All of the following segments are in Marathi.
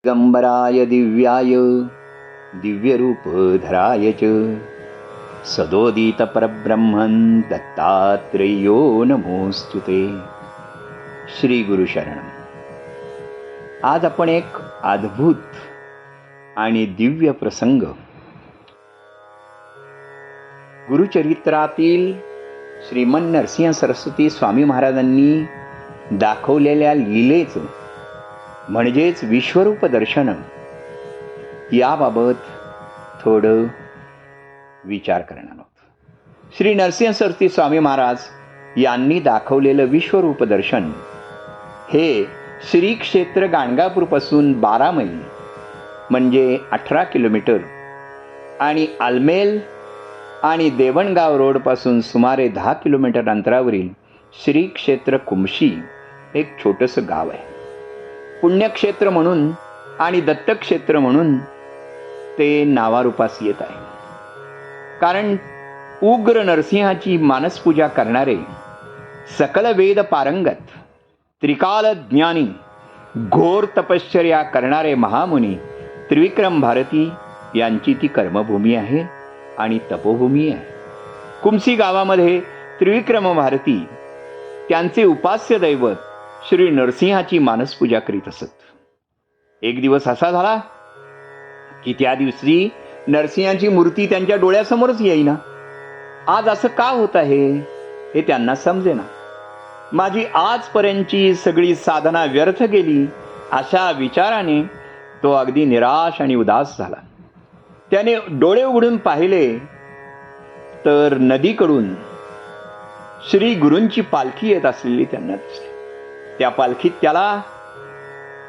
दिगंबराय दिव्याय दिव्यरूपधराय च सदोदित परब्रह्मन् दत्तात्रेयो नमोस्तुते. श्री गुरु शरणम. आज आपण एक अद्भुत आणि दिव्य प्रसंग गुरुचरित्रातील श्रीमन नरसिंह सरस्वती स्वामी महाराजांनी दाखवलेल्या लीलेचं म्हणजेच विश्वरूप दर्शन याबाबत थोडं विचार करणार आहोत. श्री नरसिंह सरस्वती स्वामी महाराज यांनी दाखवलेलं विश्वरूप दर्शन हे श्री क्षेत्र गाणगापूरपासून 12 मैल म्हणजे 18 किलोमीटर आणि आलमेल आणि देवणगाव रोडपासून सुमारे 10 किलोमीटर अंतरावरील श्री क्षेत्र कुमशी एक छोटंसं गाव आहे. पुण्यक्षेत्र म्हणून आणि दत्तक्षेत्र म्हणून ते नावारूपास येत आहे. कारण उग्र नरसिंहाची मानसपूजा करणारे सकल वेद पारंगत त्रिकाल ज्ञानी घोर तपश्चर्या करणारे महामुनी त्रिविक्रम भारती यांची ती कर्मभूमी आहे आणि तपोभूमी आहे. कुमसी गावामध्ये त्रिविक्रम भारती त्यांचे उपास्य दैवत श्री नरसिंहाची मानसपूजा करीत असत. एक दिवस असा झाला की त्या दिवशी नरसिंहाची मूर्ती त्यांच्या डोळ्यासमोरच येईना. आज असं का होत आहे हे त्यांना समजेना. माझी आजपर्यंतची सगळी साधना व्यर्थ गेली अशा विचाराने तो अगदी निराश आणि उदास झाला. त्याने डोळे उघडून पाहिले तर नदीकडून श्री गुरूंची पालखी येत असलेली त्यांना दिसली. त्या पालखीत त्याला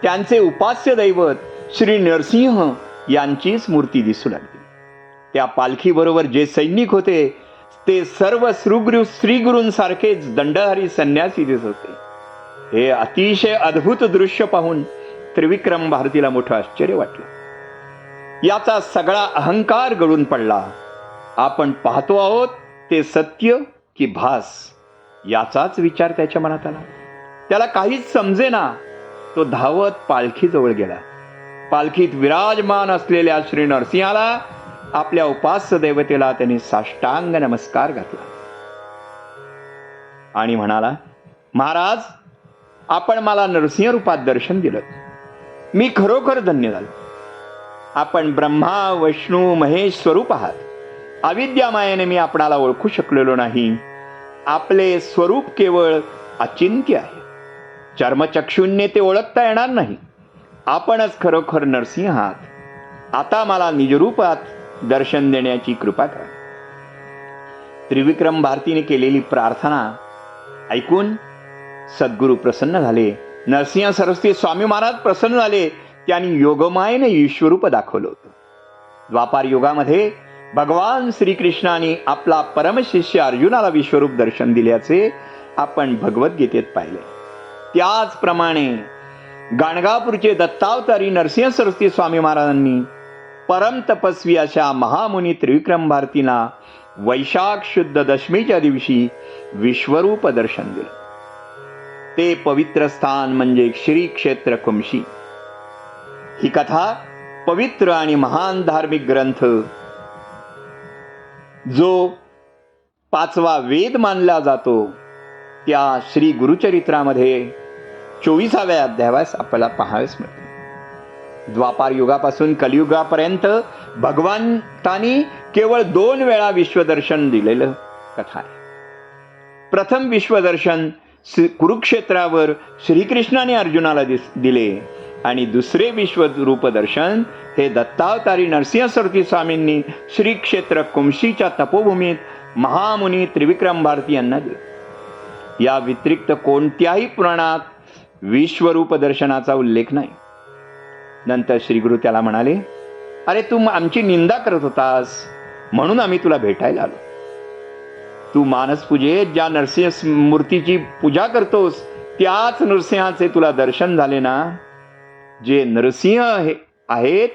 त्यांचे उपास्य दैवत श्री नरसिंह यांचीच मूर्ती दिसू लागली. त्या पालखीबरोबर जे सैनिक होते ते सर्व श्रीगुरूंसारखेच दंडधारी संन्यासी दिसत होते. हे अतिशय अद्भुत दृश्य पाहून त्रिविक्रम भारतीला मोठं आश्चर्य वाटलं. याचा सगळा अहंकार गळून पडला. आपण पाहतो आहोत ते सत्य की भास याचाच विचार त्याच्या मनात आला. त्याला काहीच समजेना. तो धावत पालखीजवळ गेला. पालखीत विराजमान असलेल्या श्री नरसिंहाला आपल्या उपास्य देवतेला त्यांनी साष्टांग नमस्कार घातला आणि म्हणाला, महाराज, आपण मला नरसिंह रूपात दर्शन दिलं. मी खरोखर धन्य झालो. आपण ब्रह्मा विष्णू महेश स्वरूप आहात. अविद्यामायेने मी आपणाला ओळखू शकलेलो नाही. आपले स्वरूप केवळ अचिंत्य आहे. चर्मचक्षुंने ते ओळखता येणार नाही. आपणच खरोखर नरसिंह आहात. आता मला निजरूपात दर्शन देण्याची कृपा करा. त्रिविक्रम भारतीने केलेली प्रार्थना ऐकून सद्गुरू प्रसन्न झाले. नरसिंह सरस्वती स्वामी महाराज प्रसन्न झाले. त्यांनी योगमायेने विश्वरूप दाखवलं होतं. द्वापार युगामध्ये भगवान श्रीकृष्णाने आपला परमशिष्य अर्जुनाला विश्वरूप दर्शन दिल्याचे आपण भगवद्गीतेत पाहिले. त्याचप्रमाणे गाणगापूरचे दत्तावतारी नरसिंह सरस्वती स्वामी महाराजांनी परम तपस्वी अशा महामुनी त्रिविक्रम भारतीला वैशाख शुद्ध दशमीच्या दिवशी विश्वरूप दर्शन दिलं. ते पवित्र स्थान म्हणजे श्री क्षेत्र कुमशी. ही कथा पवित्र आणि महान धार्मिक ग्रंथ जो 5वा वेद मानला जातो त्या श्री गुरुचरित्रामध्ये 24व्या अध्यायास आपल्याला पाहावयास मिळते. द्वापार युगापासून कलियुगापर्यंत भगवंतांनी केवळ 2 वेळा विश्वदर्शन दिलेलं कथा आहे. प्रथम विश्वदर्शन कुरुक्षेत्रावर श्रीकृष्णाने अर्जुनाला दिले आणि दुसरे विश्वरूप दर्शन हे दत्तावतारी नरसिंह सरस्वती स्वामींनी श्री क्षेत्र कुमशीच्या तपोभूमीत महामुनी त्रिविक्रम भारती यांना दिले. या व्यतिरिक्त कोणत्याही पुराणात विश्वरूप दर्शनाचा उल्लेख नाही. नंतर श्री गुरु त्याला म्हणाले, अरे तू आमची निंदा करत होतास म्हणून आम्ही तुला भेटायला आलो. तू मानसपूजेत ज्या नरसिंह मूर्तीची पूजा करतोस त्याच नरसिंहाचे तुला दर्शन झाले ना. जे नरसिंह आहेत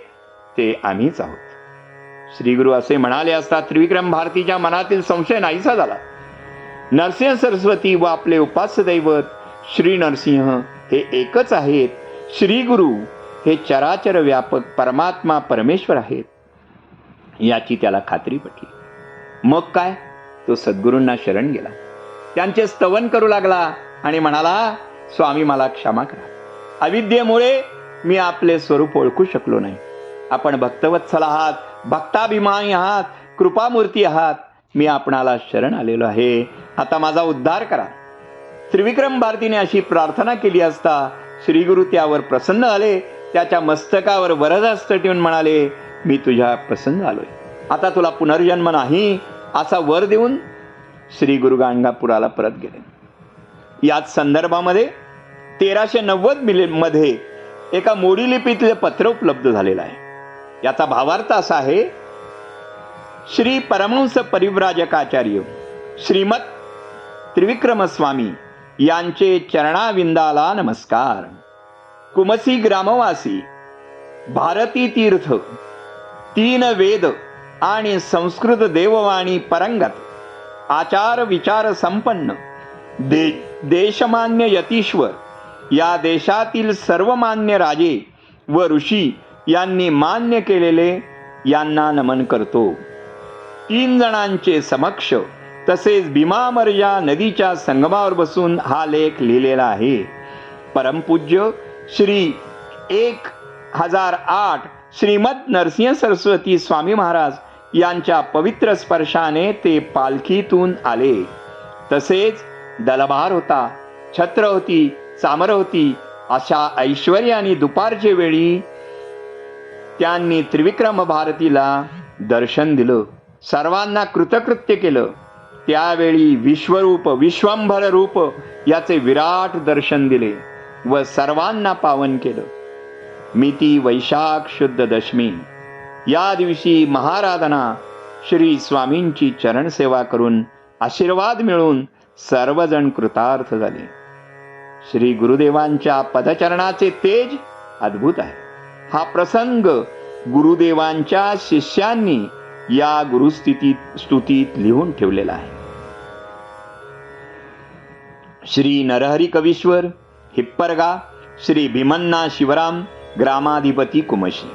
ते आम्हीच आहोत. श्री गुरु असे म्हणाले असता त्रिविक्रम भारतीच्या मनातील संशय नाहीसा झाला. नरसिंह सरस्वती व आपले उपास्य दैवत श्री नरसिंह हे एकच आहेत. श्री गुरु हे चराचर व्यापक परमात्मा परमेश्वर आहेत याची त्याला खात्री पटली. मग काय, तो सद्गुरूंना शरण गेला, त्यांचे स्तवन करू लागला आणि म्हणाला, स्वामी मला क्षमा करा, अविद्येमुळे मी आपले स्वरूप ओळखू शकलो नाही. आपण भक्तवत्सल आहात, भक्ताभिमानी आहात, कृपामूर्ती आहात. मी आपणाला शरण आलेलो आहे, आता माझा उद्धार करा. त्रिविक्रम भारतीने अशी प्रार्थना केली असता श्री गुरु त्यावर प्रसन्न आले. त्याच्या मस्तकावर वरदहस्त ठेवून म्हणाले, मी तुझ्या प्रसन्न आलोय, आता तुला पुनर्जन्म नाही असा वर देऊन श्री गुरु गाणगापुराला परत गेले. याच संदर्भामध्ये 1390 मध्ये एका मोडी लिपीतले पत्र उपलब्ध झालेलं आहे. याचा भावार्थ असा आहे, श्री परमहंस परिव्राजकाचार्य श्रीमत त्रिविक्रम स्वामी यांचे चरणाविंदाला नमस्कार. कुमसी ग्रामवासी, भारती तीर्थ, 3 वेद आणि संस्कृत देववाणी परंगत, आचार विचार संपन्न, देशमान्य यतीश्वर, या देशातील सर्वमान्य राजे व ऋषी यांनी मान्य केलेले यांना नमन करतो. 3 जणांचे समक्ष तसेच भीमामर्या नदीच्या संगमावर बसून हा लेख लिहिलेला आहे. परमपूज्य श्री 1008 श्रीमद नरसिंह सरस्वती स्वामी महाराज यांच्या पवित्र स्पर्शाने ते पालखीतून आले. तसेच दलभार होता, छत्र होती, चामर होती. अशा ऐश्वर्याने दुपारच्या वेळी त्यांनी त्रिविक्रम भारतीला दर्शन दिलं, सर्वांना कृतकृत्य केलं. त्यावेळी विश्वरूप विश्वंभर रूप याचे विराट दर्शन दिले व सर्वांना पावन केलं. मिती वैशाख शुद्ध दशमी या दिवशी महाराधना, श्री स्वामींची चरणसेवा करून आशीर्वाद मिळून सर्वजण कृतार्थ झाले. श्री गुरुदेवांच्या पदचरणाचे तेज अद्भुत आहे. हा प्रसंग गुरुदेवांच्या शिष्यांनी या स्तुतीत लिहून ठेवलेला आहे. श्री नरहरी कवीश्वर हिप्परगा, श्री भीमन्ना शिवराम ग्रामाधिपती कुमशी.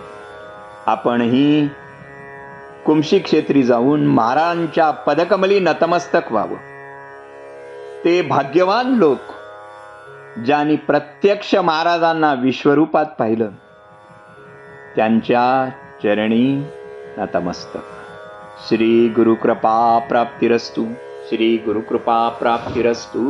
आपणही कुमशी क्षेत्री जाऊन महाराजांच्या पदकमली नतमस्तक व्हावं. ते भाग्यवान लोक ज्यांनी प्रत्यक्ष महाराजांना विश्वरूपात पाहिलं, त्यांच्या चरणी नतमस्तक. श्री गुरुकृपा प्राप्तिरस्तु. श्री गुरुकृपा प्राप्तिरस्तु.